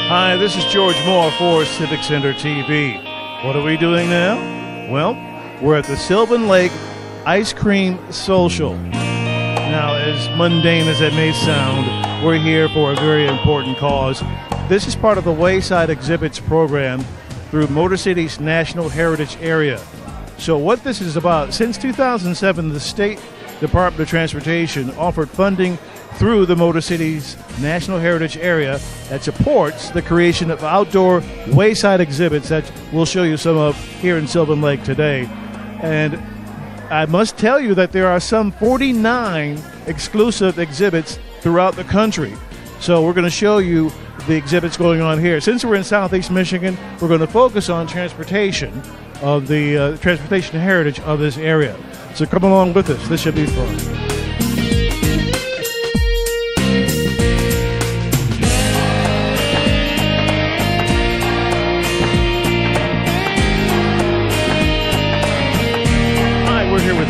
Hi, this is George Moore for Civic Center TV. What are we doing now? Well, we're at the Sylvan Lake Ice Cream Social. Now, as mundane as that may sound, we're here for a very important cause. This is part of the Wayside Exhibits program through Motor City's National Heritage Area. So what this is about, since 2007, the State Department of Transportation offered funding through the Motor City's National Heritage Area that supports the creation of outdoor wayside exhibits that we'll show you some of here in Sylvan Lake today. And I must tell you that there are some 49 exclusive exhibits throughout the country. So we're going to show you the exhibits going on here. Since we're in Southeast Michigan, we're going to focus on transportation of the transportation heritage of this area. So come along with us. This should be fun.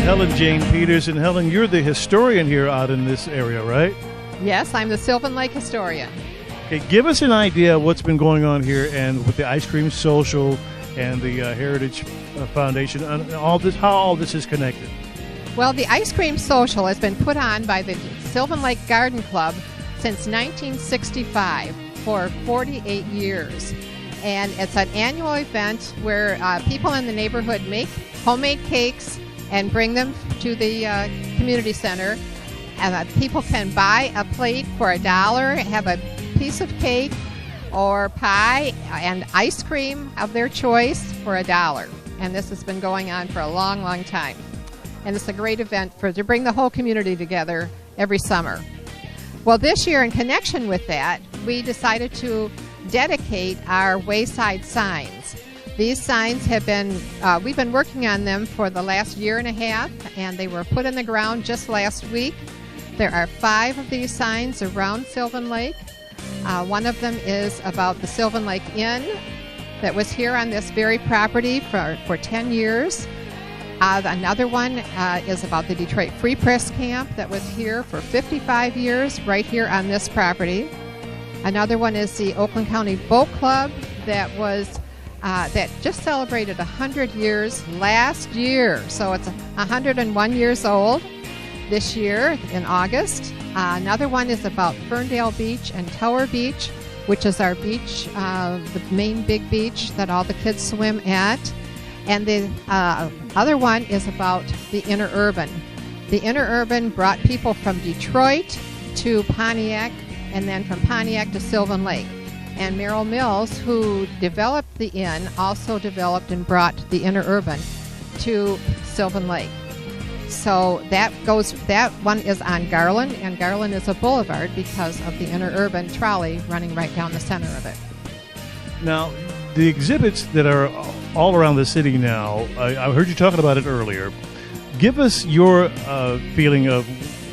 Helen Jane Peterson. Helen, you're the historian here out in this area, right? Yes, I'm the Sylvan Lake historian. Okay, give us an idea of what's been going on here and with the Ice Cream Social and the Heritage Foundation and all this, how all this is connected. Well, the Ice Cream Social has been put on by the Sylvan Lake Garden Club since 1965 for 48 years. And it's an annual event where people in the neighborhood make homemade cakes and bring them to the community center. People can buy a plate for $1, have a piece of cake or pie and ice cream of their choice for $1. And this has been going on for a long, long time. And it's a great event to bring the whole community together every summer. Well, this year, in connection with that, we decided to dedicate our wayside signs. These signs have been, we've been working on them for the last year and a half, and they were put in the ground just last week. There are 5 of these signs around Sylvan Lake. One of them is about the Sylvan Lake Inn that was here on this very property for 10 years. Another one is about the Detroit Free Press Camp that was here for 55 years right here on this property. Another one is the Oakland County Boat Club that was that just celebrated 100 years last year. So it's 101 years old this year in August. Another one is about Ferndale Beach and Tower Beach, which is our beach, the main big beach that all the kids swim at. And the other one is about the interurban. The interurban brought people from Detroit to Pontiac and then from Pontiac to Sylvan Lake. And Merrill Mills, who developed the inn, also developed and brought the interurban to Sylvan Lake. So that one is on Garland, and Garland is a boulevard because of the interurban trolley running right down the center of it. Now, the exhibits that are all around the city now, I heard you talking about it earlier. Give us your feeling of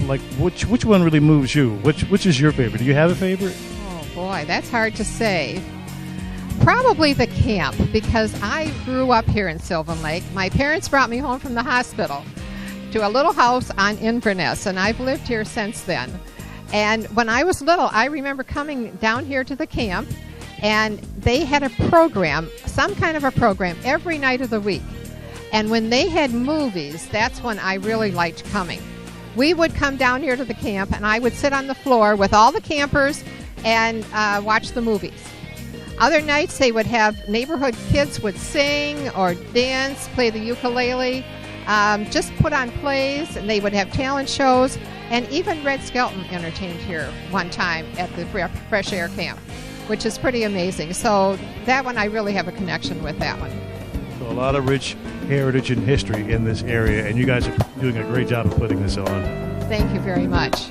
like which one really moves you. Which is your favorite? Do you have a favorite? Boy, that's hard to say. Probably the camp, because I grew up here in Sylvan Lake. My parents brought me home from the hospital to a little house on Inverness, and I've lived here since then. And when I was little, I remember coming down here to the camp, and they had a program, some kind of a program, every night of the week. And when they had movies, that's when I really liked coming. We would come down here to the camp, and I would sit on the floor with all the campers and watch the movies. Other nights they would have neighborhood kids would sing or dance, play the ukulele, just put on plays, and they would have talent shows. And even Red Skelton entertained here one time at the Fresh Air Camp, which is pretty amazing. So that one, I really have a connection with that one. So a lot of rich heritage and history in this area, and you guys are doing a great job of putting this on. Thank you very much.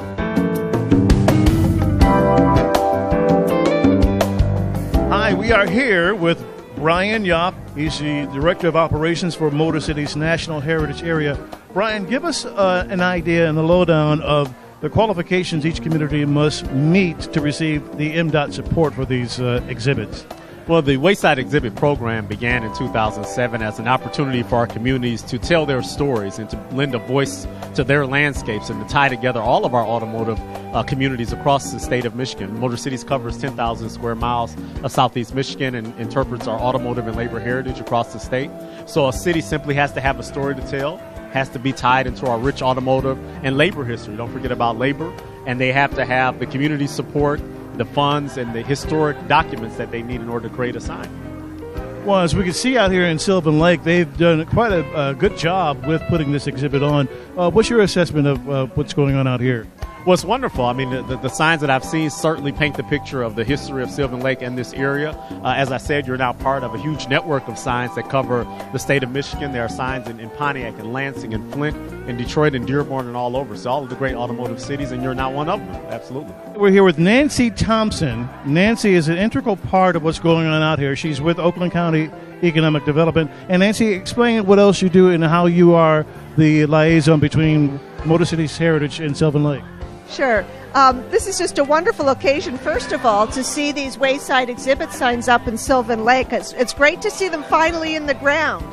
Hi, we are here with Brian Yopp. He's the Director of Operations for Motor City's National Heritage Area. Brian, give us an idea and a lowdown of the qualifications each community must meet to receive the MDOT support for these exhibits. Well, the Wayside Exhibit program began in 2007 as an opportunity for our communities to tell their stories and to lend a voice to their landscapes and to tie together all of our automotive communities across the state of Michigan. Motor Cities covers 10,000 square miles of southeast Michigan and interprets our automotive and labor heritage across the state. So a city simply has to have a story to tell, has to be tied into our rich automotive and labor history. Don't forget about labor. And they have to have the community support, the funds, and the historic documents that they need in order to create a sign. Well, as we can see out here in Sylvan Lake, they've done quite a good job with putting this exhibit on. What's your assessment of what's going on out here? Well, it's wonderful. I mean, the signs that I've seen certainly paint the picture of the history of Sylvan Lake and this area. As I said, you're now part of a huge network of signs that cover the state of Michigan. There are signs in Pontiac and Lansing and Flint and Detroit and Dearborn and all over. So all of the great automotive cities, and you're now one of them. Absolutely. We're here with Nancy Thompson. Nancy is an integral part of what's going on out here. She's with Oakland County Economic Development. And Nancy, explain what else you do and how you are the liaison between Motor Cities Heritage and Sylvan Lake. Sure. This is just a wonderful occasion, first of all, to see these wayside exhibit signs up in Sylvan Lake. It's great to see them finally in the ground.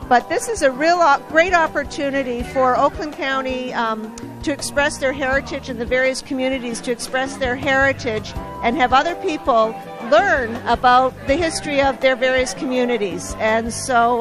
But this is a real great opportunity for Oakland County to express their heritage and the various communities to express their heritage and have other people learn about the history of their various communities. And so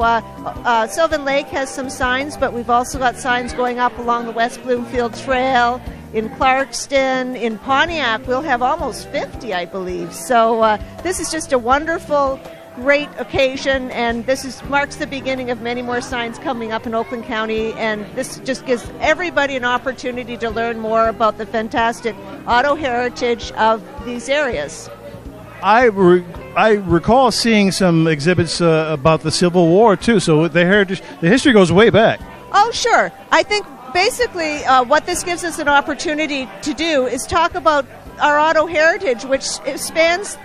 Sylvan Lake has some signs, but we've also got signs going up along the West Bloomfield Trail. In Clarkston, in Pontiac, we'll have almost 50, I believe. So this is just a wonderful, great occasion, and marks the beginning of many more signs coming up in Oakland County, and this just gives everybody an opportunity to learn more about the fantastic auto heritage of these areas. I recall seeing some exhibits about the Civil War, too, so the history goes way back. Oh, sure. I think basically what this gives us an opportunity to do is talk about our auto heritage, which spans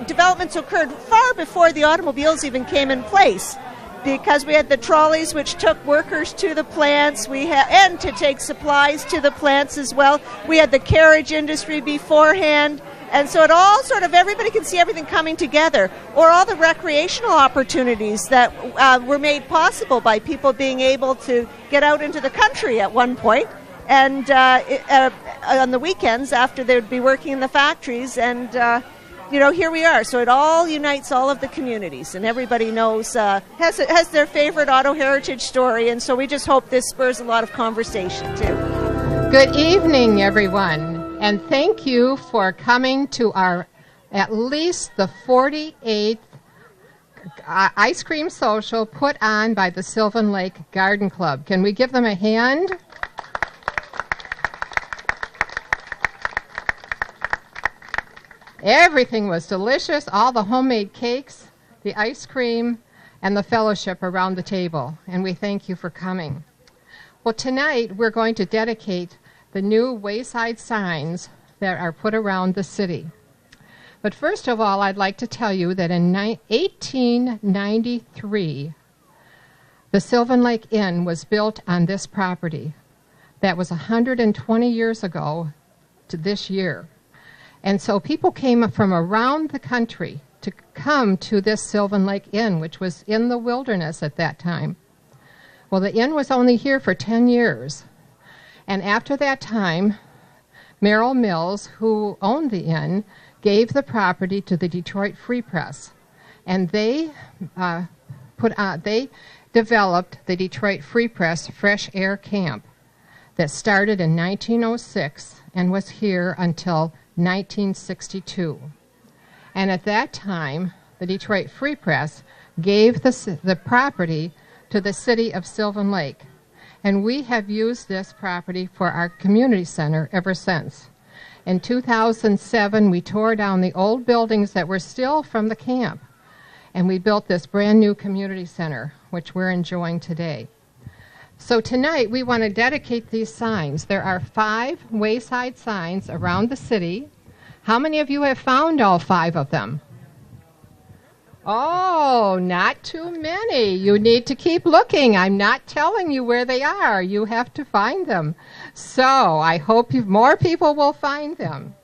developments occurred far before the automobiles even came in place, because we had the trolleys which took workers to the plants, and to take supplies to the plants as well. We had the carriage industry beforehand, and so it all sort of, everybody can see everything coming together, or all the recreational opportunities that were made possible by people being able to get out into the country at one point, and on the weekends after they would be working in the factories, and here we are. So it all unites all of the communities, and everybody knows, has their favorite auto heritage story, and so we just hope this spurs a lot of conversation, too. Good evening, everyone, and thank you for coming to our, at least the 48th ice cream social put on by the Sylvan Lake Garden Club. Can we give them a hand? Everything was delicious, all the homemade cakes, the ice cream, and the fellowship around the table, and we thank you for coming. Well, tonight we're going to dedicate the new wayside signs that are put around the city. But first of all, I'd like to tell you that in 1893, the Sylvan Lake Inn was built on this property. That was 120 years ago to this year. And so people came from around the country to come to this Sylvan Lake Inn, which was in the wilderness at that time. Well, the inn was only here for 10 years. And after that time, Merrill Mills, who owned the inn, gave the property to the Detroit Free Press. And they developed the Detroit Free Press Fresh Air Camp that started in 1906 and was here until 1962. And at that time, the Detroit Free Press gave the property to the city of Sylvan Lake. And we have used this property for our community center ever since. In 2007, we tore down the old buildings that were still from the camp, and we built this brand new community center, which we're enjoying today. So tonight, we want to dedicate these signs. There are 5 wayside signs around the city. How many of you have found all 5 of them? Oh, not too many. You need to keep looking. I'm not telling you where they are. You have to find them. So I hope more people will find them.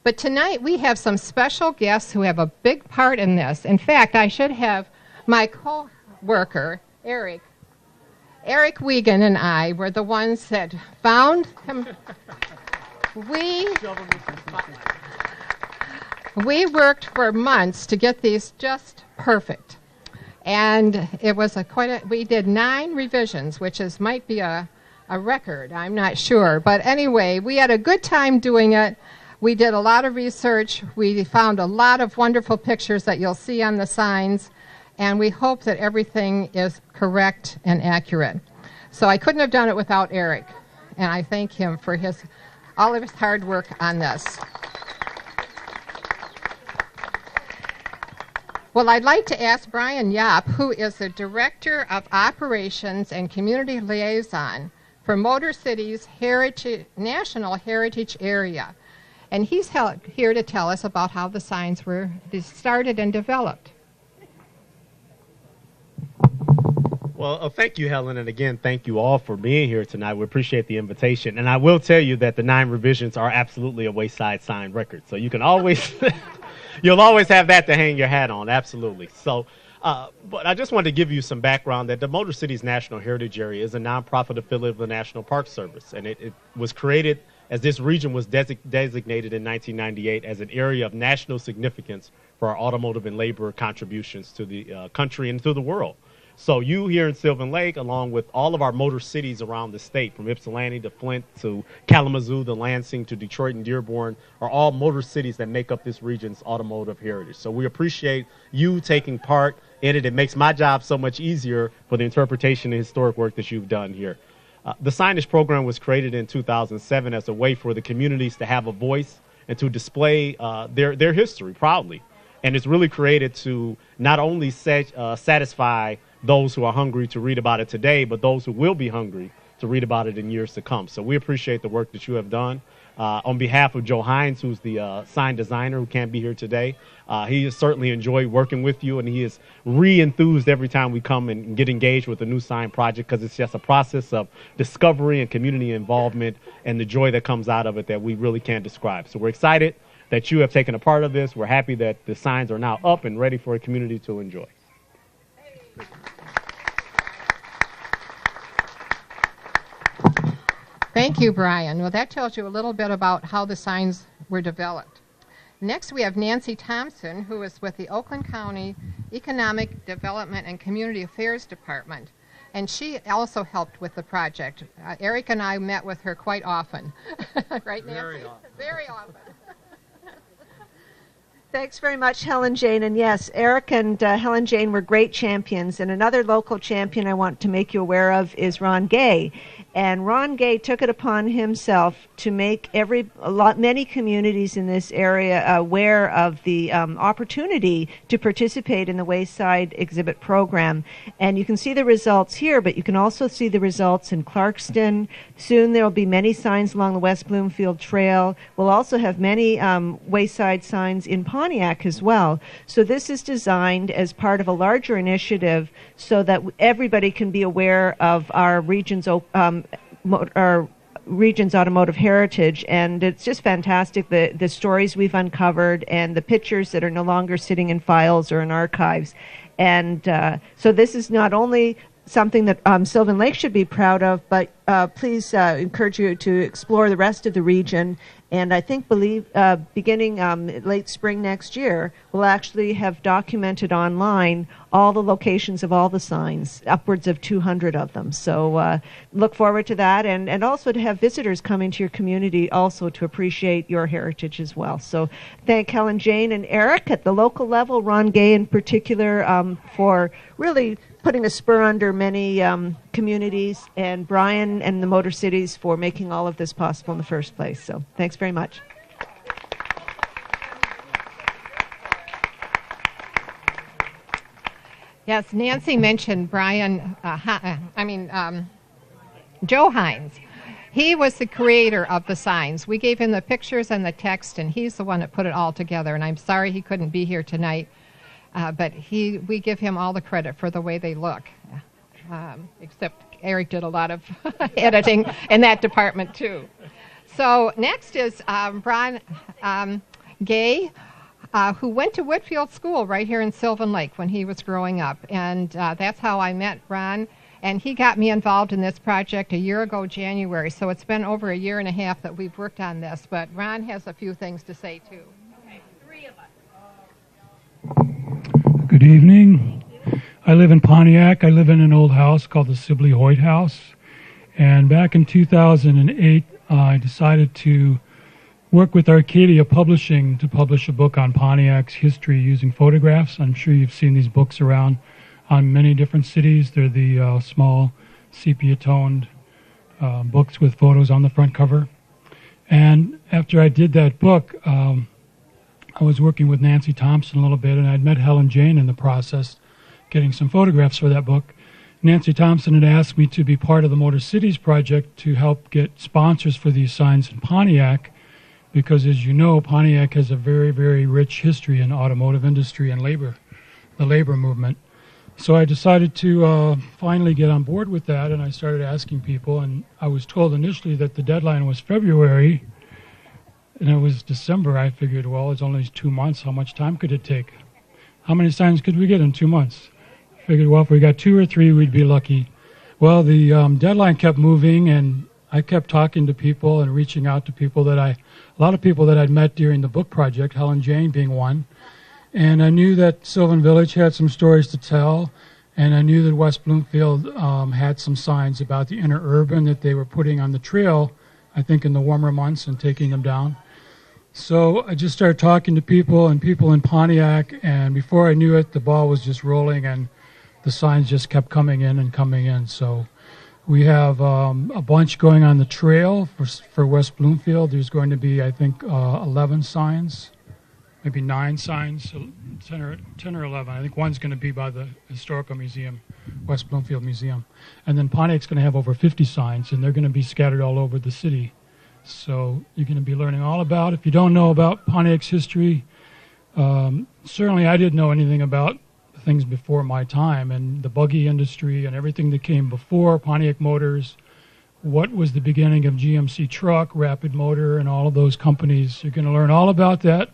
But tonight we have some special guests who have a big part in this. In fact, I should have my co-worker, Eric Wiegand, and I were the ones that found him. We worked for months to get these just perfect. And it was we did 9 revisions, which might be a record, I'm not sure. But anyway, we had a good time doing it. We did a lot of research. We found a lot of wonderful pictures that you'll see on the signs. And we hope that everything is correct and accurate. So I couldn't have done it without Eric. And I thank him for all of his hard work on this. Well, I'd like to ask Brian Yap, who is the Director of Operations and Community Liaison for Motor City's National Heritage Area. And he's here to tell us about how the signs were started and developed. Well, thank you, Helen, and again, thank you all for being here tonight. We appreciate the invitation, and I will tell you that the 9 revisions are absolutely a Wayside sign record, so you can always, you'll always have that to hang your hat on, absolutely. So, but I just wanted to give you some background that the Motor Cities National Heritage Area is a nonprofit affiliate of the National Park Service, and it was created as this region was designated in 1998 as an area of national significance for our automotive and labor contributions to the country and to the world. So you here in Sylvan Lake, along with all of our motor cities around the state, from Ypsilanti to Flint to Kalamazoo to Lansing to Detroit and Dearborn, are all motor cities that make up this region's automotive heritage. So we appreciate you taking part in it. It makes my job so much easier for the interpretation and historic work that you've done here. The signage program was created in 2007 as a way for the communities to have a voice and to display their history proudly. And it's really created to not only satisfy those who are hungry to read about it today, but those who will be hungry to read about it in years to come. So we appreciate the work that you have done. On behalf of Joe Hines, who's the sign designer who can't be here today, he has certainly enjoyed working with you, and he is re-enthused every time we come and get engaged with a new sign project, because it's just a process of discovery and community involvement and the joy that comes out of it that we really can't describe. So we're excited that you have taken a part of this. We're happy that the signs are now up and ready for a community to enjoy. Thank you, Brian. Well, that tells you a little bit about how the signs were developed. Next, we have Nancy Thompson, who is with the Oakland County Economic Development and Community Affairs Department, and she also helped with the project. Eric and I met with her quite often. Right, Nancy? Very often. Very often. Thanks very much, Helen Jane. And yes, Eric and Helen Jane were great champions. And another local champion I want to make you aware of is Ron Gay. And Ron Gay took it upon himself to make many communities in this area aware of the opportunity to participate in the Wayside exhibit program. And you can see the results here, but you can also see the results in Clarkston. Soon there will be many signs along the West Bloomfield Trail. We'll also have many Wayside signs in Pontiac as well. So this is designed as part of a larger initiative so that everybody can be aware of our region's automotive heritage, and it's just fantastic, the stories we've uncovered and the pictures that are no longer sitting in files or in archives. And so this is not only something that Sylvan Lake should be proud of, but please encourage you to explore the rest of the region. And I believe beginning late spring next year, we'll actually have documented online all the locations of all the signs, upwards of 200 of them. So look forward to that, and also to have visitors come into your community also to appreciate your heritage as well. So thank Helen Jane and Eric at the local level, Ron Gay in particular, for really putting a spur under many communities, and Brian and the Motor Cities for making all of this possible in the first place. So thanks very much. Yes, Nancy mentioned Joe Hines. He was the creator of the signs. We gave him the pictures and the text, and he's the one that put it all together. And I'm sorry he couldn't be here tonight, but we give him all the credit for the way they look. Except Eric did a lot of editing in that department too. So next is Brian Gay, who went to Whitfield School right here in Sylvan Lake when he was growing up. And that's how I met Ron. And he got me involved in this project a year ago, January. So it's been over a year and a half that we've worked on this. But Ron has a few things to say, too. Okay, 3 of us. Good evening. I live in Pontiac. I live in an old house called the Sibley Hoyt House. And back in 2008, I decided to work with Arcadia Publishing to publish a book on Pontiac's history using photographs. I'm sure you've seen these books around on many different cities. They're the small sepia-toned books with photos on the front cover. And after I did that book, I was working with Nancy Thompson a little bit, and I'd met Helen Jane in the process, getting some photographs for that book. Nancy Thompson had asked me to be part of the Motor Cities project to help get sponsors for these signs in Pontiac, because as you know, Pontiac has a very, very rich history in automotive industry and labor, the labor movement. So I decided to finally get on board with that, and I started asking people, and I was told initially that the deadline was February, and it was December. I figured, well, it's only 2 months. How much time could it take? How many signs could we get in 2 months? I figured, well, if we got 2 or 3, we'd be lucky. Well, the deadline kept moving, and I kept talking to people and reaching out to people a lot of people that I'd met during the book project, Helen Jane being one. And I knew that Sylvan Village had some stories to tell, and I knew that West Bloomfield had some signs about the interurban that they were putting on the trail, I think in the warmer months, and taking them down. So I just started talking to people and people in Pontiac, and before I knew it, the ball was just rolling, and the signs just kept coming in and coming in. So we have a bunch going on the trail for West Bloomfield. There's going to be, I think, 11 signs. Maybe 9 signs, so 10 or 11. I think one's going to be by the Historical Museum, West Bloomfield Museum. And then Pontiac's going to have over 50 signs, and they're going to be scattered all over the city. So you're going to be learning all about, if you don't know about Pontiac's history, certainly I didn't know anything about things before my time, and the buggy industry and everything that came before Pontiac Motors, what was the beginning of GMC Truck, Rapid Motor, and all of those companies. You're going to learn all about that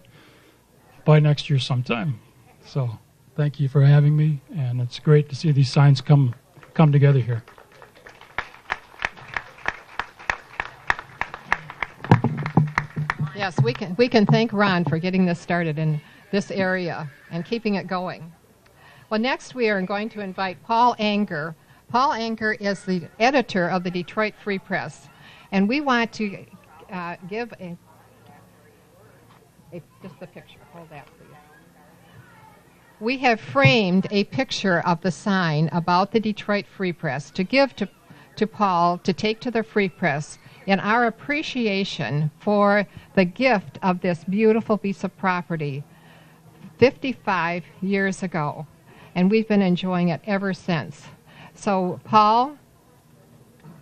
by next year sometime. So thank you for having me, and it's great to see these signs come together here. Yes, we can thank Ron for getting this started in this area and keeping it going. Well, next we are going to invite Paul Anger. Paul Anger is the editor of the Detroit Free Press, and we want to give just the picture. Hold that, please. We have framed a picture of the sign about the Detroit Free Press to give to Paul to take to the Free Press in our appreciation for the gift of this beautiful piece of property 55 years ago. And we've been enjoying it ever since. So, Paul,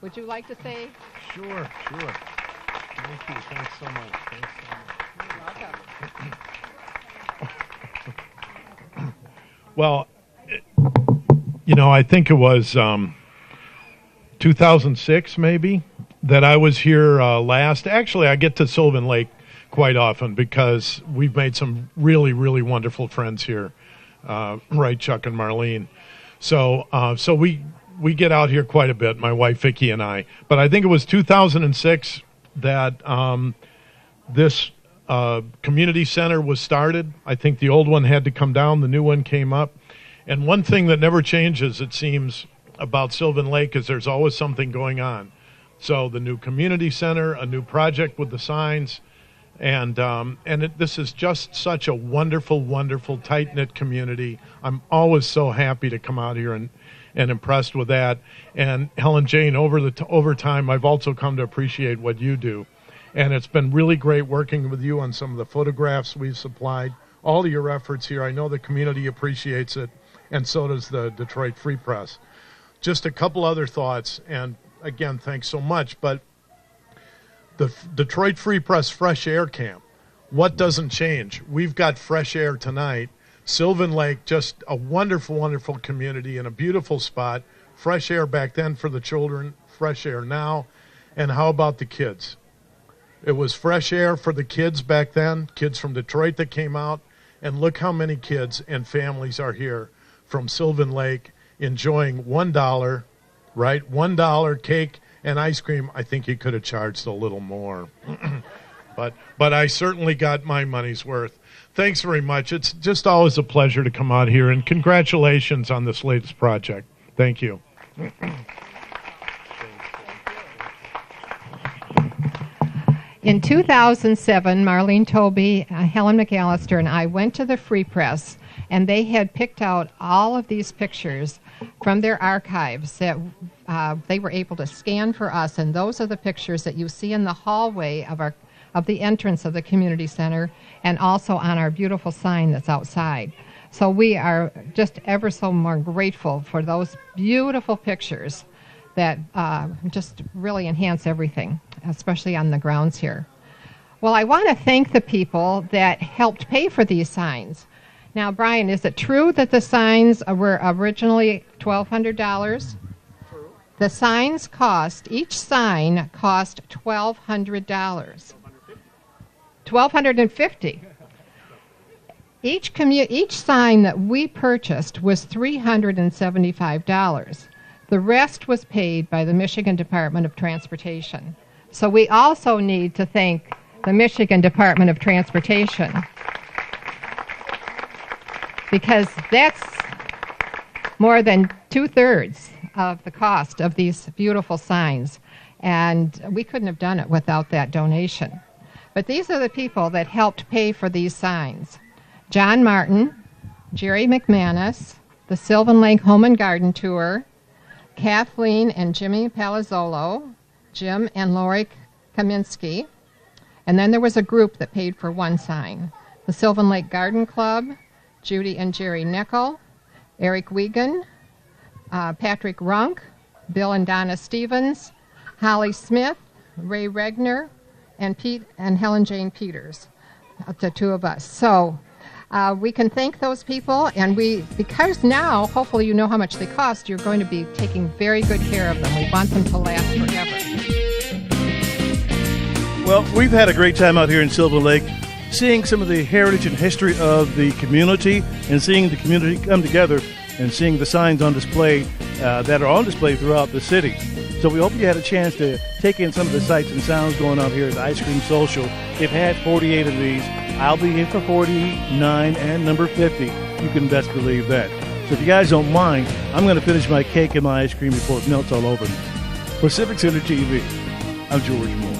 would you like to say? Sure. Thank you. Thanks so much. Well, I think it was 2006 maybe that I was here last. Actually, I get to Sylvan Lake quite often because we've made some really, really wonderful friends here, right, Chuck and Marlene. So we get out here quite a bit, my wife Vicki and I. But I think it was 2006 that this community center was started. I think the old one had to come down, the new one came up. And one thing that never changes, it seems, about Sylvan Lake is there's always something going on. So the new community center, a new project with the signs, and this is just such a wonderful, wonderful, tight-knit community. I'm always so happy to come out here and impressed with that. And Helen Jane, over time, I've also come to appreciate what you do. And it's been really great working with you on some of the photographs we've supplied, all of your efforts here. I know the community appreciates it, and so does the Detroit Free Press. Just a couple other thoughts, and again, thanks so much, but the Detroit Free Press Fresh Air Camp, what doesn't change? We've got fresh air tonight. Sylvan Lake, just a wonderful, wonderful community and a beautiful spot. Fresh air back then for the children, fresh air now. And how about the kids? It was fresh air for the kids back then, kids from Detroit that came out. And look how many kids and families are here from Sylvan Lake enjoying $1, right? $1 cake and ice cream. I think you could have charged a little more. But I certainly got my money's worth. Thanks very much. It's just always a pleasure to come out here, and congratulations on this latest project. Thank you. In 2007, Marlene Toby, Helen McAllister, and I went to the Free Press, and they had picked out all of these pictures from their archives that they were able to scan for us, and those are the pictures that you see in the hallway of the entrance of the community center, and also on our beautiful sign that's outside. So we are just ever so more grateful for those beautiful pictures that just really enhance everything, especially on the grounds here. Well, I want to thank the people that helped pay for these signs. Now, Brian, is it true that the signs were originally $1,200? True. The signs each sign cost $1,200. $1,250. Each sign that we purchased was $375. The rest was paid by the Michigan Department of Transportation. So we also need to thank the Michigan Department of Transportation, because that's more than 2/3 of the cost of these beautiful signs. And we couldn't have done it without that donation. But these are the people that helped pay for these signs: John Martin, Jerry McManus, the Sylvan Lake Home and Garden Tour, Kathleen and Jimmy Palazzolo, Jim and Lori Kaminsky, and then there was a group that paid for one sign: the Sylvan Lake Garden Club, Judy and Jerry Nickel, Eric Wiegand, Patrick Runk, Bill and Donna Stevens, Holly Smith, Ray Regner, and Pete and Helen Jane Peters, the two of us. So we can thank those people, and because now, hopefully you know how much they cost, you're going to be taking very good care of them. We want them to last forever. Well, we've had a great time out here in Sylvan Lake, seeing some of the heritage and history of the community, and seeing the community come together, and seeing the signs on display that are on display throughout the city. So we hope you had a chance to take in some of the sights and sounds going on here at the Ice Cream Social. They've had 48 of these. I'll be here for 49 and number 50. You can best believe that. So if you guys don't mind, I'm going to finish my cake and my ice cream before it melts all over me. For Civic Center TV, I'm George Moore.